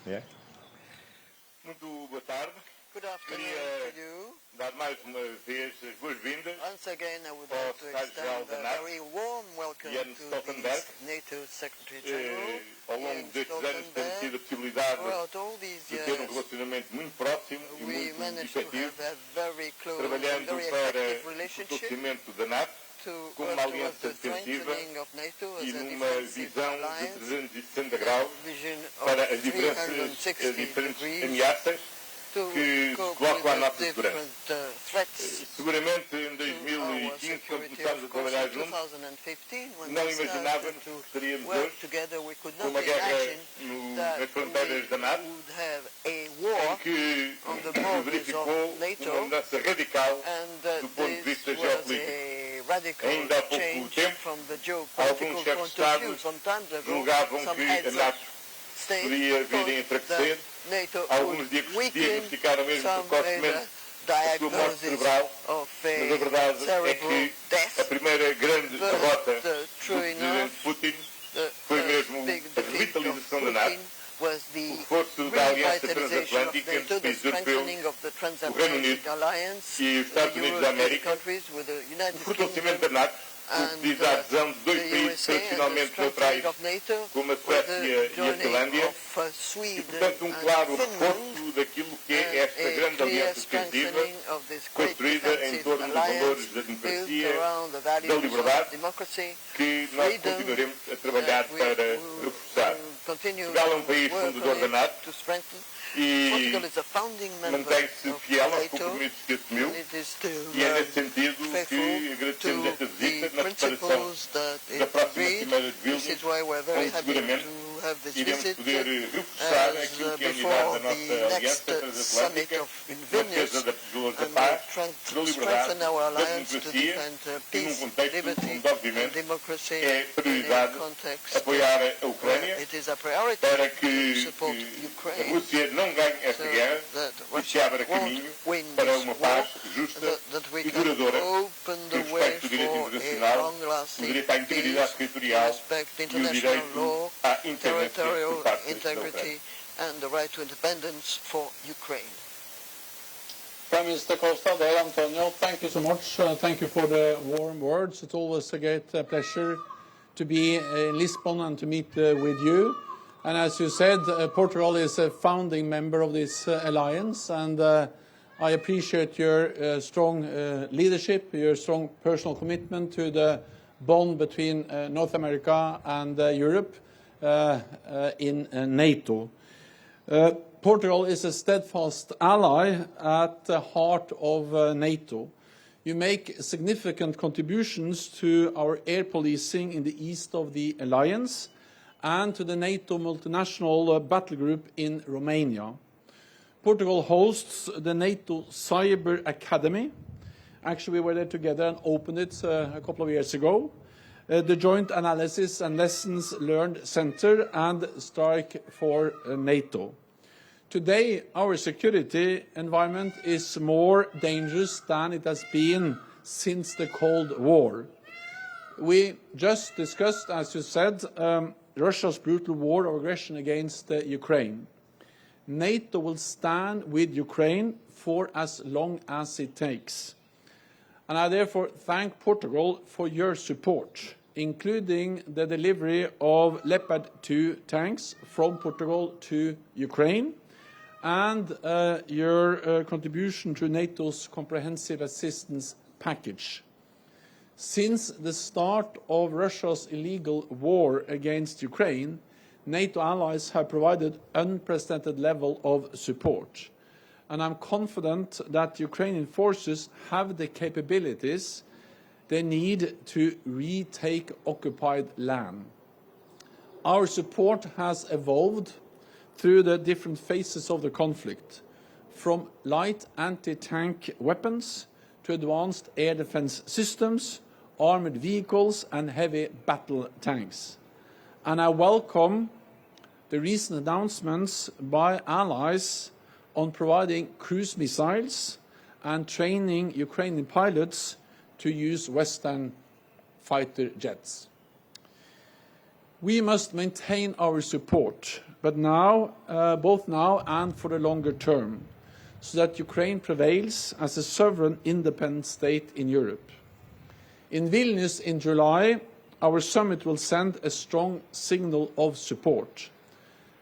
Yeah. Muito boa tarde. Good afternoon to you. Dar mais uma vez as boas-vindas. Once again, I would like to extend a very warm welcome to Stoltenberg. the NATO Secretary General. Ao longo destes anos temos tido a possibilidade de ter relacionamento muito próximo e muito efetivo, trabalhando para o fortalecimento da NATO como uma aliança defensiva e numa visão de 360 graus para as diferentes ameaças que se colocam à nossa segurança. Seguramente em 2015, quando começámos a trabalhar juntos, não imaginávamos que estaríamos hoje com uma guerra nas fronteiras da NATO, em que se verificou uma mudança radical do ponto de vista geopolítico. Ainda há pouco tempo, alguns chefes de Estado julgavam que a NATO poderia vir a enfraquecer. Alguns diagnosticaram mesmo precocemente a sua morte cerebral, mas a verdade é que a primeira grande derrota do presidente Putin foi mesmo a revitalização da NATO, o reforço da aliança transatlântica entre os países europeus, o Reino Unido e os Estados Unidos da América, o fortalecimento da NATO, o que diz a adesão de dois países tradicionalmente neutrais, como a Suécia e a Finlândia, e, portanto, um claro reforço daquilo que é esta grande aliança defensiva, construída em torno dos valores da democracia, da liberdade, que nós continuaremos a trabalhar para reforçar. Portugal é um país fundador da NATO e mantém-se fiel aos compromissos que assumiu, e é nesse sentido que agradecemos esta visita na preparação da próxima Cimeira de Vilnius, onde seguramente iremos poder reforçar aquilo que é a unidade da nossa aliança transatlântica, na defesa dos valores da paz, da liberdade, da democracia, e num contexto onde, obviamente, é prioridade apoiar a Ucrânia para que a Rússia não ganhe esta guerra e se abra caminho para uma paz justa e duradoura no respeito do direito internacional, o direito à integridade territorial e o direito à independência por parte da Ucrânia. And the right to independence for Ukraine. Prime Minister Costa, Antonio, thank you so much. Thank you for the warm words. It's always a great pleasure to be in Lisbon and to meet with you. And as you said, Portugal is a founding member of this alliance, and I appreciate your strong leadership, your strong personal commitment to the bond between North America and Europe in NATO. Portugal is a steadfast ally at the heart of NATO. You make significant contributions to our air policing in the east of the alliance and to the NATO multinational battle group in Romania. Portugal hosts the NATO Cyber Academy. Actually, we were there together and opened it a couple of years ago. The Joint Analysis and Lessons Learned Center and Strike for NATO. Today, our security environment is more dangerous than it has been since the Cold War. We just discussed, as you said, Russia's brutal war of aggression against Ukraine. NATO will stand with Ukraine for as long as it takes. And I therefore thank Portugal for your support, including the delivery of Leopard 2 tanks from Portugal to Ukraine, and your contribution to NATO's comprehensive assistance package. Since the start of Russia's illegal war against Ukraine, NATO allies have provided unprecedented level of support. And I'm confident that Ukrainian forces have the capabilities they need to retake occupied land. Our support has evolved through the different phases of the conflict, from light anti-tank weapons to advanced air defense systems, armored vehicles and heavy battle tanks. And I welcome the recent announcements by allies on providing cruise missiles and training Ukrainian pilots to use Western fighter jets. We must maintain our support, but now, both now and for the longer term, so that Ukraine prevails as a sovereign, independent state in Europe. In Vilnius in July, our summit will send a strong signal of support.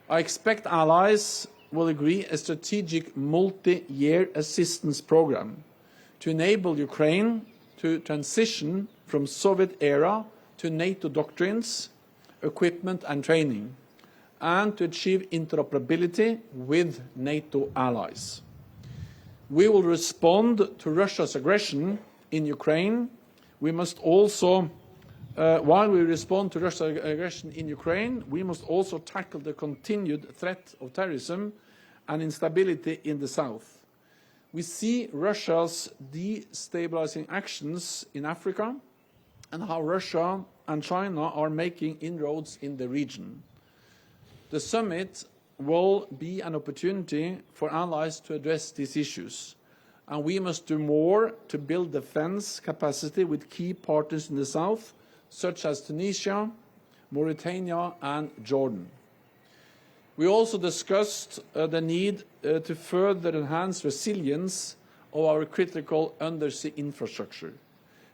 I expect allies will agree a strategic multi-year assistance program to enable Ukraine to transition from Soviet era to NATO doctrines, equipment and training, and to achieve interoperability with NATO allies. We will respond to Russia's aggression in Ukraine. We must also, while we respond to Russia's aggression in Ukraine, we must also tackle the continued threat of terrorism and instability in the south. We see Russia's destabilizing actions in Africa and how Russia and China are making inroads in the region. The summit will be an opportunity for allies to address these issues, and we must do more to build defense capacity with key partners in the south, such as Tunisia, Mauritania and Jordan. We also discussed the need to further enhance resilience of our critical undersea infrastructure.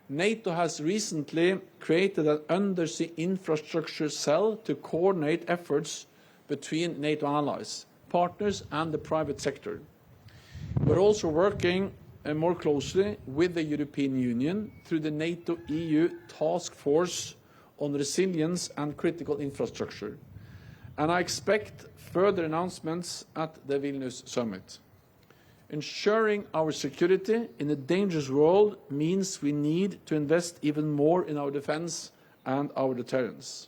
NATO has recently created an undersea infrastructure cell to coordinate efforts between NATO allies, partners and the private sector. We're also working more closely with the European Union through the NATO-EU Task Force on Resilience and Critical Infrastructure. And I expect further announcements at the Vilnius Summit. Ensuring our security in a dangerous world means we need to invest even more in our defense and our deterrence.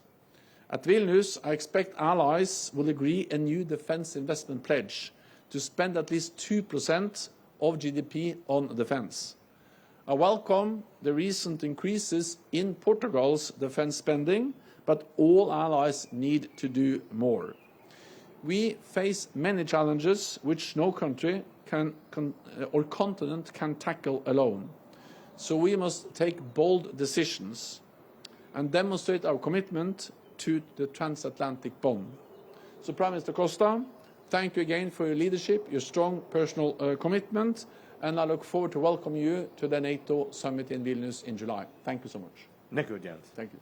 At Vilnius, I expect allies will agree a new defense investment pledge to spend at least 2% of GDP on defense. I welcome the recent increases in Portugal's defense spending, but all allies need to do more. We face many challenges which no country or continent can tackle alone. So we must take bold decisions and demonstrate our commitment to the transatlantic bond. So Prime Minister Costa, thank you again for your leadership, your strong personal commitment, and I look forward to welcoming you to the NATO summit in Vilnius in July. Thank you so much. Thank you, Jens. Thank you.